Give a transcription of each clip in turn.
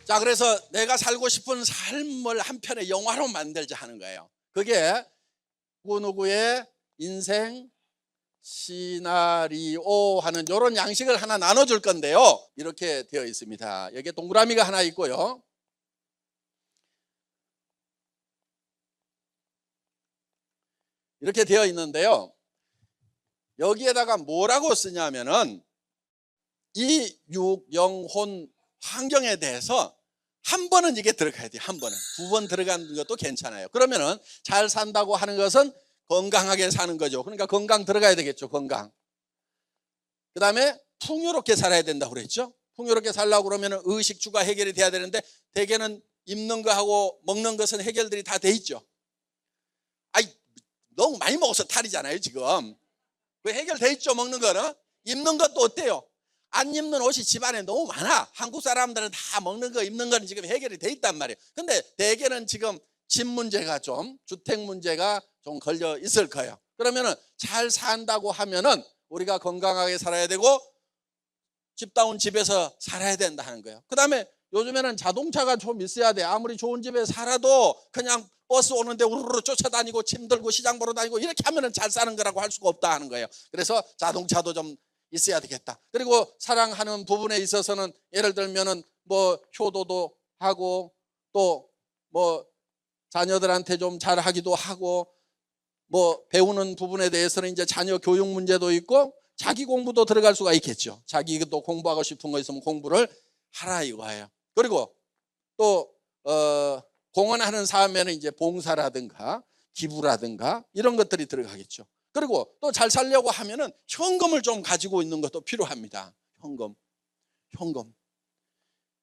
자, 그래서 내가 살고 싶은 삶을 한 편의 영화로 만들자 하는 거예요. 그게 누구누구의 인생 시나리오 하는 이런 양식을 하나 나눠줄 건데요. 이렇게 되어 있습니다. 여기에 동그라미가 하나 있고요. 이렇게 되어 있는데요. 여기에다가 뭐라고 쓰냐면은 이 육영혼 환경에 대해서 한 번은 이게 들어가야 돼요. 한 번은. 두 번 들어가는 것도 괜찮아요. 그러면은 잘 산다고 하는 것은 건강하게 사는 거죠. 그러니까 건강 들어가야 되겠죠. 건강. 그 다음에 풍요롭게 살아야 된다고 그랬죠. 풍요롭게 살려고 그러면 의식주가 해결이 돼야 되는데 대개는 입는 거하고 먹는 것은 해결들이 다 돼 있죠. 아이, 너무 많이 먹어서 탈이잖아요 지금. 그 해결돼 있죠. 먹는 거는. 입는 것도 어때요? 안 입는 옷이 집안에 너무 많아. 한국 사람들은 다 먹는 거 입는 거는 지금 해결이 돼 있단 말이에요. 근데 대개는 지금 집 문제가 좀, 주택 문제가 좀 걸려 있을 거예요. 그러면은 잘 산다고 하면은 우리가 건강하게 살아야 되고 집다운 집에서 살아야 된다 하는 거예요. 그 다음에 요즘에는 자동차가 좀 있어야 돼. 아무리 좋은 집에 살아도 그냥 버스 오는데 우르르 쫓아다니고 짐 들고 시장 보러 다니고 이렇게 하면은 잘 사는 거라고 할 수가 없다 하는 거예요. 그래서 자동차도 좀 있어야 되겠다. 그리고 사랑하는 부분에 있어서는 예를 들면은 뭐 효도도 하고 또 뭐 자녀들한테 좀 잘하기도 하고 뭐 배우는 부분에 대해서는 이제 자녀 교육 문제도 있고 자기 공부도 들어갈 수가 있겠죠. 자기도 공부하고 싶은 거 있으면 공부를 하라 이거예요. 그리고 또 공헌하는 삶에는 이제 봉사라든가 기부라든가 이런 것들이 들어가겠죠. 그리고 또 잘 살려고 하면은 현금을 좀 가지고 있는 것도 필요합니다. 현금.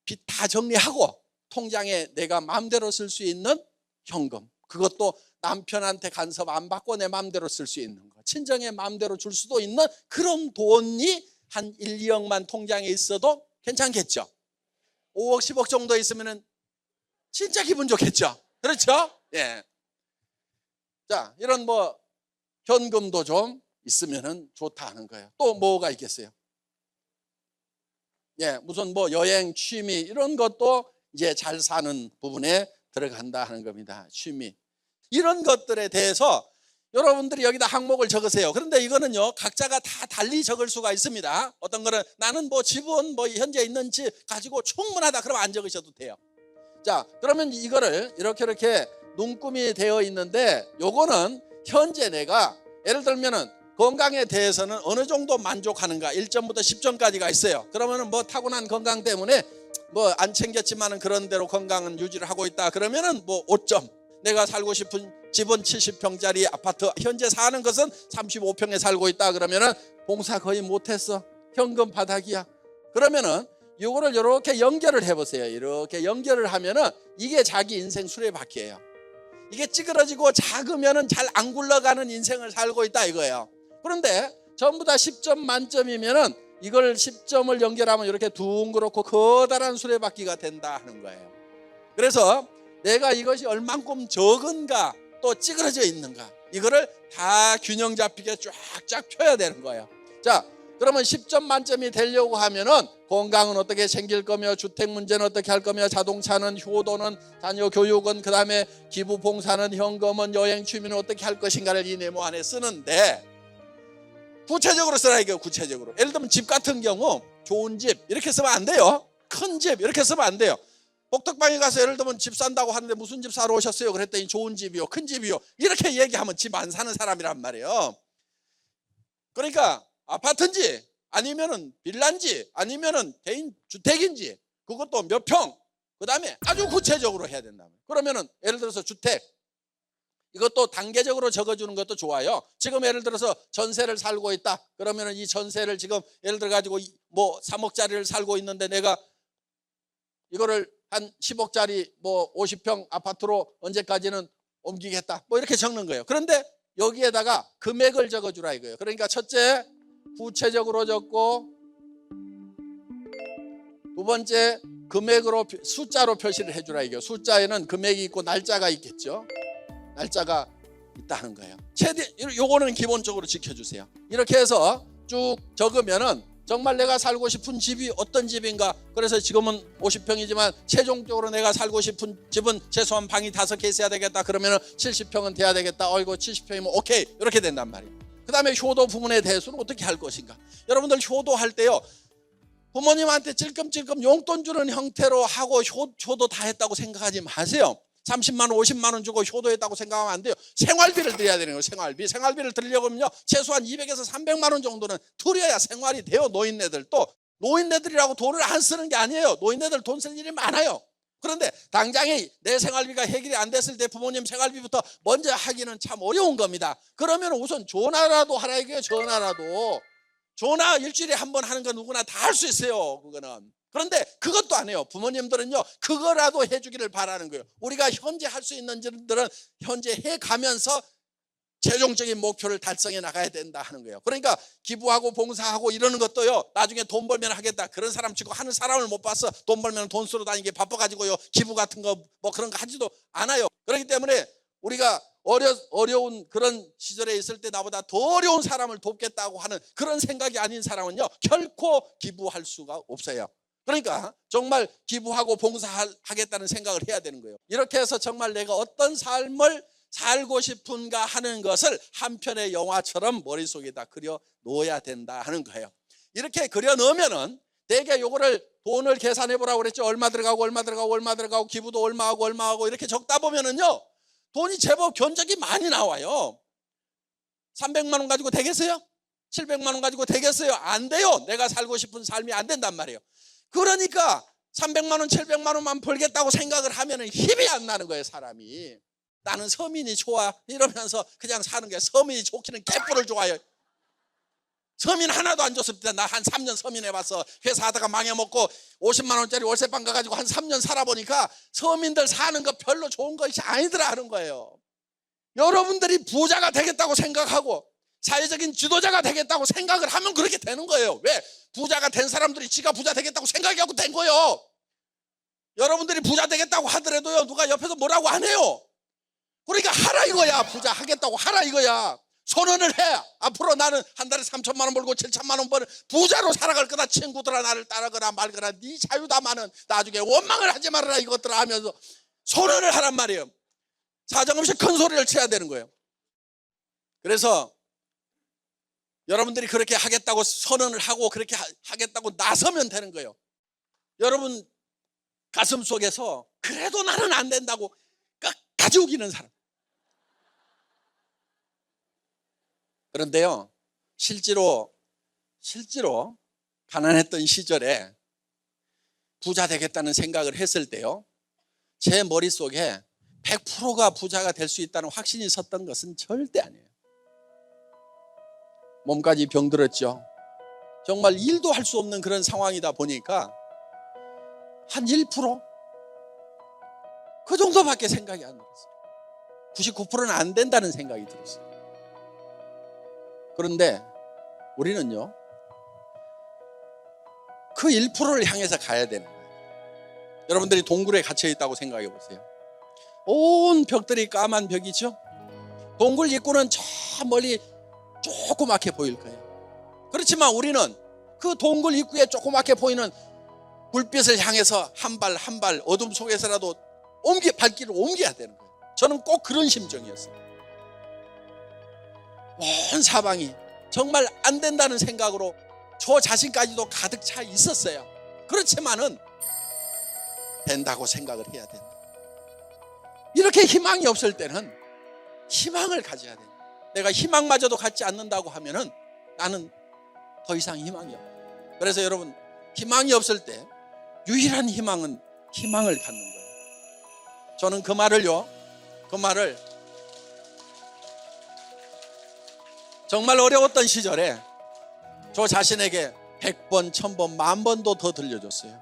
빚 다 정리하고 통장에 내가 마음대로 쓸 수 있는 현금. 그것도 남편한테 간섭 안 받고 내 마음대로 쓸 수 있는 거. 친정에 마음대로 줄 수도 있는 그런 돈이 한 1, 2억만 통장에 있어도 괜찮겠죠. 5억, 10억 정도 있으면은 진짜 기분 좋겠죠. 그렇죠? 예. 자, 이런 뭐 현금도 좀 있으면은 좋다 하는 거예요. 또 뭐가 있겠어요? 예, 무슨 뭐 여행, 취미 이런 것도 이제 잘 사는 부분에 들어간다 하는 겁니다. 취미. 이런 것들에 대해서 여러분들이 여기다 항목을 적으세요. 그런데 이거는요, 각자가 다 달리 적을 수가 있습니다. 어떤 거는 나는 뭐 집은 뭐 현재 있는 집 가지고 충분하다. 그러면 안 적으셔도 돼요. 자, 그러면 이거를 이렇게 눈금이 되어 있는데 요거는 현재 내가 예를 들면은 건강에 대해서는 어느 정도 만족하는가 1점부터 10점까지가 있어요. 그러면은 뭐 타고난 건강 때문에 뭐 안 챙겼지만은 그런 대로 건강은 유지를 하고 있다. 그러면은 뭐 5점. 내가 살고 싶은 집은 70평짜리 아파트 현재 사는 것은 35평에 살고 있다. 그러면은 봉사 거의 못했어. 현금 바닥이야. 그러면은 이거를 이렇게 연결을 해보세요. 이렇게 연결을 하면은 이게 자기 인생 수레바퀴예요. 이게 찌그러지고 작으면은 잘 안 굴러가는 인생을 살고 있다 이거예요. 그런데 전부 다 10점 만점이면은 이걸 10점을 연결하면 이렇게 둥그렇고 커다란 수레바퀴가 된다 하는 거예요. 그래서 내가 이것이 얼만큼 적은가 또 찌그러져 있는가 이거를 다 균형 잡히게 쫙쫙 펴야 되는 거예요. 자, 그러면 10점 만점이 되려고 하면은 건강은 어떻게 챙길 거며 주택 문제는 어떻게 할 거며 자동차는 효도는 자녀 교육은 그다음에 기부 봉사는 현금은 여행 취미는 어떻게 할 것인가를 이 네모 안에 쓰는데 구체적으로 쓰라 이거 구체적으로. 예를 들면 집 같은 경우 좋은 집 이렇게 쓰면 안 돼요. 큰 집 이렇게 쓰면 안 돼요. 복덕방에 가서 예를 들면 집 산다고 하는데 무슨 집 사러 오셨어요? 그랬더니 좋은 집이요 큰 집이요 이렇게 얘기하면 집 안 사는 사람이란 말이에요. 그러니까 아파트인지 아니면은 빌라인지 아니면은 개인 주택인지 그것도 몇 평, 그 다음에 아주 구체적으로 해야 된다. 그러면은 예를 들어서 주택 이것도 단계적으로 적어주는 것도 좋아요. 지금 예를 들어서 전세를 살고 있다. 그러면은 이 전세를 지금 예를 들어 가지고 뭐 3억짜리를 살고 있는데 내가 이거를 한 10억짜리 뭐 50평 아파트로 언제까지는 옮기겠다. 뭐 이렇게 적는 거예요. 그런데 여기에다가 금액을 적어주라 이거예요. 그러니까 첫째 구체적으로 적고 두 번째 금액으로 숫자로 표시를 해주라 이거예요. 숫자에는 금액이 있고 날짜가 있겠죠. 날짜가 있다는 거예요. 요거는 기본적으로 지켜주세요. 이렇게 해서 쭉 적으면은 정말 내가 살고 싶은 집이 어떤 집인가. 그래서 지금은 50평이지만 최종적으로 내가 살고 싶은 집은 최소한 방이 5개 있어야 되겠다. 그러면 70평은 돼야 되겠다. 어이구 70평이면 오케이, 이렇게 된단 말이에요. 그 다음에 효도 부분에 대해서는 어떻게 할 것인가. 여러분들 효도할 때요, 부모님한테 찔끔찔끔 용돈 주는 형태로 하고 효도 다 했다고 생각하지 마세요. 30만 원 50만 원 주고 효도했다고 생각하면 안 돼요. 생활비를 드려야 되는 거예요. 생활비를 드리려면요 최소한 200에서 300만 원 정도는 드려야 생활이 돼요. 노인네들도. 노인네들이라고 돈을 안 쓰는 게 아니에요. 노인네들 돈 쓸 일이 많아요. 그런데 당장에 내 생활비가 해결이 안 됐을 때 부모님 생활비부터 먼저 하기는 참 어려운 겁니다. 그러면 우선 전화라도 하라 이거예요. 전화 일주일에 한 번 하는 건 누구나 다 할 수 있어요. 그거는. 그런데 그것도 안 해요. 부모님들은요 그거라도 해주기를 바라는 거예요. 우리가 현재 할 수 있는 일들은 현재 해가면서 최종적인 목표를 달성해 나가야 된다 하는 거예요. 그러니까 기부하고 봉사하고 이러는 것도요 나중에 돈 벌면 하겠다 그런 사람 치고 하는 사람을 못 봤어. 돈 벌면 돈 쓰러 다니기 바빠가지고요 기부 같은 거 뭐 그런 거 하지도 않아요. 그렇기 때문에 우리가 어려운 그런 시절에 있을 때 나보다 더 어려운 사람을 돕겠다고 하는 그런 생각이 아닌 사람은요 결코 기부할 수가 없어요. 그러니까 정말 기부하고 봉사하겠다는 생각을 해야 되는 거예요. 이렇게 해서 정말 내가 어떤 삶을 살고 싶은가 하는 것을 한 편의 영화처럼 머릿속에다 그려 놓아야 된다 하는 거예요. 이렇게 그려 놓으면은 대개 요거를 돈을 계산해 보라고 그랬죠. 얼마 들어가고 기부도 얼마하고 이렇게 적다 보면은요 돈이 제법 견적이 많이 나와요. 300만 원 가지고 되겠어요? 700만 원 가지고 되겠어요? 안 돼요. 내가 살고 싶은 삶이 안 된단 말이에요. 그러니까 300만 원 700만 원만 벌겠다고 생각을 하면 힘이 안 나는 거예요. 사람이. 나는 서민이 좋아 이러면서 그냥 사는 거예요. 서민이 좋기는 개뿔을 좋아요. 서민 하나도 안 좋습니다. 나 한 3년 서민 해봤어. 회사 하다가 망해먹고 50만 원짜리 월세방 가가지고 한 3년 살아보니까 서민들 사는 거 별로 좋은 것이 아니더라 하는 거예요. 여러분들이 부자가 되겠다고 생각하고 사회적인 지도자가 되겠다고 생각을 하면 그렇게 되는 거예요. 왜? 부자가 된 사람들이 지가 부자 되겠다고 생각하고 된 거예요. 여러분들이 부자 되겠다고 하더라도요 누가 옆에서 뭐라고 안 해요. 그러니까 하라 이거야. 부자 하겠다고 하라 이거야. 선언을 해. 앞으로 나는 한 달에 3천만 원 벌고 7천만 원 버는 부자로 살아갈 거다. 친구들아 나를 따르거나 말거나 네 자유다마는 나중에 원망을 하지 말아라 이것들아 하면서 선언을 하란 말이에요. 사정없이 큰 소리를 쳐야 되는 거예요. 그래서 여러분들이 그렇게 하겠다고 선언을 하고 그렇게 하겠다고 나서면 되는 거예요. 여러분 가슴 속에서 그래도 나는 안 된다고 끝까지 우기는 사람. 그런데요 실제로 가난했던 시절에 부자 되겠다는 생각을 했을 때요 제 머릿속에 100%가 부자가 될 수 있다는 확신이 섰던 것은 절대 아니에요. 몸까지 병들었죠. 정말 일도 할 수 없는 그런 상황이다 보니까 한 1%? 그 정도밖에 생각이 안 들었어요. 99%는 안 된다는 생각이 들었어요. 그런데 우리는요 그 1%를 향해서 가야 되는 거예요. 여러분들이 동굴에 갇혀 있다고 생각해 보세요. 온 벽들이 까만 벽이죠. 동굴 입구는 저 멀리 조그맣게 보일 거예요. 그렇지만 우리는 그 동굴 입구에 조그맣게 보이는 불빛을 향해서 한 발 한 발 어둠 속에서라도 발길을 옮겨야 되는 거예요. 저는 꼭 그런 심정이었어요. 온 사방이 정말 안 된다는 생각으로 저 자신까지도 가득 차 있었어요. 그렇지만은 된다고 생각을 해야 된다. 이렇게 희망이 없을 때는 희망을 가져야 된다. 내가 희망마저도 갖지 않는다고 하면은 나는 더 이상 희망이 없다. 그래서 여러분 희망이 없을 때 유일한 희망은 희망을 갖는 거예요. 저는 그 말을 정말 어려웠던 시절에 저 자신에게 100번, 1000번, 10,000번도 더 들려줬어요.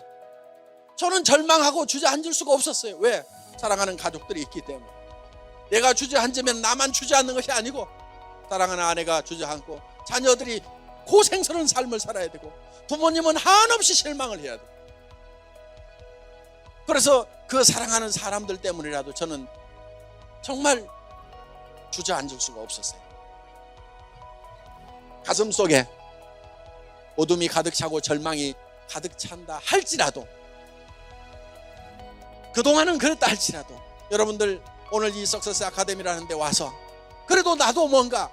저는 절망하고 주저앉을 수가 없었어요. 왜? 사랑하는 가족들이 있기 때문에. 내가 주저앉으면 나만 주저앉는 것이 아니고 사랑하는 아내가 주저앉고 자녀들이 고생스러운 삶을 살아야 되고 부모님은 한없이 실망을 해야 돼요. 그래서 그 사랑하는 사람들 때문이라도 저는 정말 주저앉을 수가 없었어요. 가슴속에 어둠이 가득 차고 절망이 가득 찬다 할지라도, 그동안은 그랬다 할지라도, 여러분들 오늘 이 석세스 아카데미라는 데 와서 그래도 나도 뭔가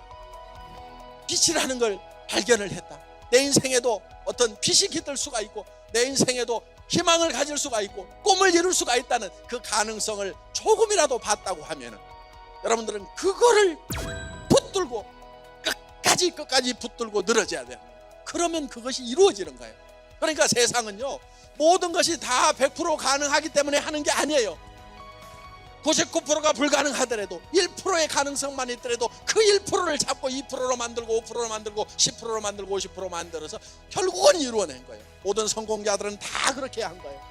빛이라는 걸 발견을 했다, 내 인생에도 어떤 빛이 깃들 수가 있고 내 인생에도 희망을 가질 수가 있고 꿈을 이룰 수가 있다는 그 가능성을 조금이라도 봤다고 하면은, 여러분들은 그거를 붙들고 끝까지 붙들고 늘어져야 돼요. 그러면 그것이 이루어지는 거예요. 그러니까 세상은요, 모든 것이 다 100% 가능하기 때문에 하는 게 아니에요. 99%가 불가능하더라도 1%의 가능성만 있더라도 그 1%를 잡고 2%로 만들고 5%로 만들고 10%로 만들고 50% 만들어서 결국은 이루어낸 거예요. 모든 성공자들은 다 그렇게 한 거예요.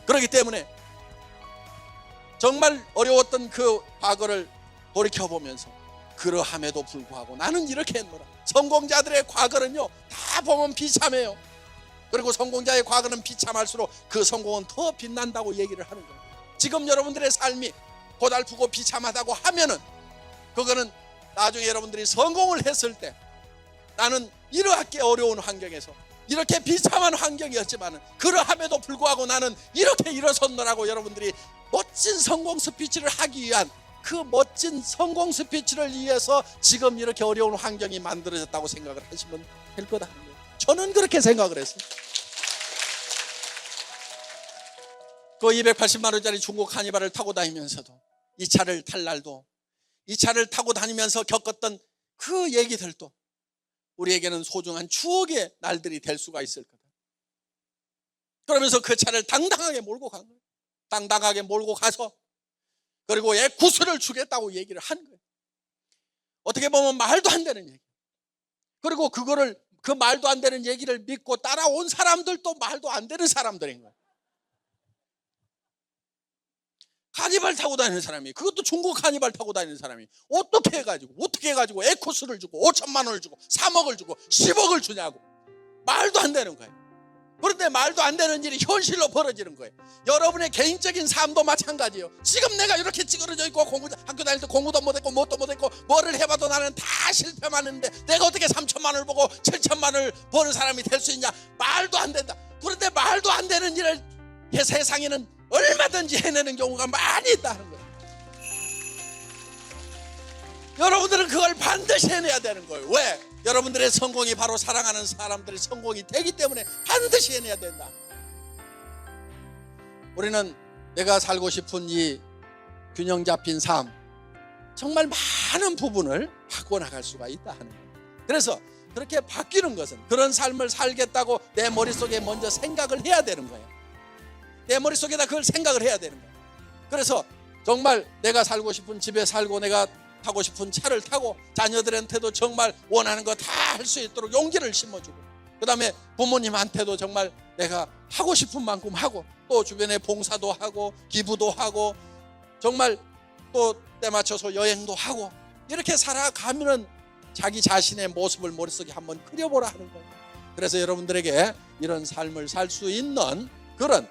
그렇기 때문에 정말 어려웠던 그 과거를 돌이켜보면서 그러함에도 불구하고 나는 이렇게 했노라. 성공자들의 과거는요 다 보면 비참해요. 그리고 성공자의 과거는 비참할수록 그 성공은 더 빛난다고 얘기를 하는 거예요. 지금 여러분들의 삶이 고달프고 비참하다고 하면은 그거는 나중에 여러분들이 성공을 했을 때, 나는 이렇게 어려운 환경에서 이렇게 비참한 환경이었지만 그러함에도 불구하고 나는 이렇게 일어섰노라고 여러분들이 멋진 성공 스피치를 하기 위한 그 멋진 성공 스피치를 위해서 지금 이렇게 어려운 환경이 만들어졌다고 생각을 하시면 될 거다. 저는 그렇게 생각을 했어요. 그 280만 원짜리 중국 카니발을 타고 다니면서도, 이 차를 탈 날도, 이 차를 타고 다니면서 겪었던 그 얘기들도 우리에게는 소중한 추억의 날들이 될 수가 있을 거다. 그러면서 그 차를 당당하게 몰고 간 거예요. 당당하게 몰고 가서 그리고 구슬을 주겠다고 얘기를 한 거예요. 어떻게 보면 말도 안 되는 얘기. 그리고 그거를, 그 말도 안 되는 얘기를 믿고 따라온 사람들도 말도 안 되는 사람들인 거예요. 카니발 타고 다니는 사람이, 그것도 중국 카니발 타고 다니는 사람이 어떻게 해가지고 에코스를 주고 5천만 원을 주고 3억을 주고 10억을 주냐고. 말도 안 되는 거예요. 그런데 말도 안 되는 일이 현실로 벌어지는 거예요. 여러분의 개인적인 삶도 마찬가지예요. 지금 내가 이렇게 찌그러져 있고 학교 다닐 때 공부도 못했고 뭣도 못했고 뭐를 해봐도 나는 다 실패만 했는데 내가 어떻게 3천만 원을 보고 7천만 원을 버는 사람이 될 수 있냐. 말도 안 된다. 그런데 말도 안 되는 일을 세상에는 얼마든지 해내는 경우가 많이 있다는 거예요. 여러분들은 그걸 반드시 해내야 되는 거예요. 왜? 여러분들의 성공이 바로 사랑하는 사람들의 성공이 되기 때문에 반드시 해내야 된다. 우리는 내가 살고 싶은 이 균형 잡힌 삶, 정말 많은 부분을 바꿔나갈 수가 있다 하는 거예요. 그래서 그렇게 바뀌는 것은, 그런 삶을 살겠다고 내 머릿속에 먼저 생각을 해야 되는 거예요. 내 머릿속에다 그걸 생각을 해야 되는 거예요. 그래서 정말 내가 살고 싶은 집에 살고 내가 타고 싶은 차를 타고 자녀들한테도 정말 원하는 거 다 할 수 있도록 용기를 심어주고, 그 다음에 부모님한테도 정말 내가 하고 싶은 만큼 하고, 또 주변에 봉사도 하고 기부도 하고 정말 또 때 맞춰서 여행도 하고, 이렇게 살아가면은 자기 자신의 모습을 머릿속에 한번 그려보라 하는 거예요. 그래서 여러분들에게 이런 삶을 살 수 있는 그런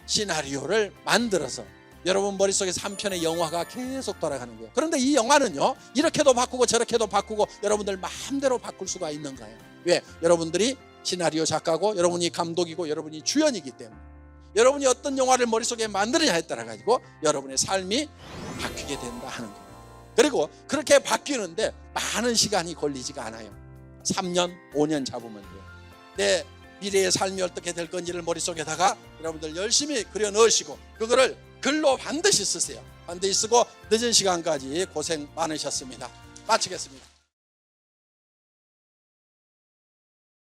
시나리오를 만들어서 여러분 머릿속에서 한 편의 영화가 계속 돌아가는 거예요. 그런데 이 영화는요, 이렇게도 바꾸고 저렇게도 바꾸고 여러분들 마음대로 바꿀 수가 있는 거예요. 왜? 여러분들이 시나리오 작가고 여러분이 감독이고 여러분이 주연이기 때문에, 여러분이 어떤 영화를 머릿속에 만드느냐에 따라 가지고 여러분의 삶이 바뀌게 된다 하는 거예요. 그리고 그렇게 바뀌는데 많은 시간이 걸리지가 않아요. 3년, 5년 잡으면 돼요. 내 미래의 삶이 어떻게 될 건지를 머릿속에다가 여러분들 열심히 그려 넣으시고 그거를 글로 반드시 쓰세요. 반드시 쓰고, 늦은 시간까지 고생 많으셨습니다. 마치겠습니다.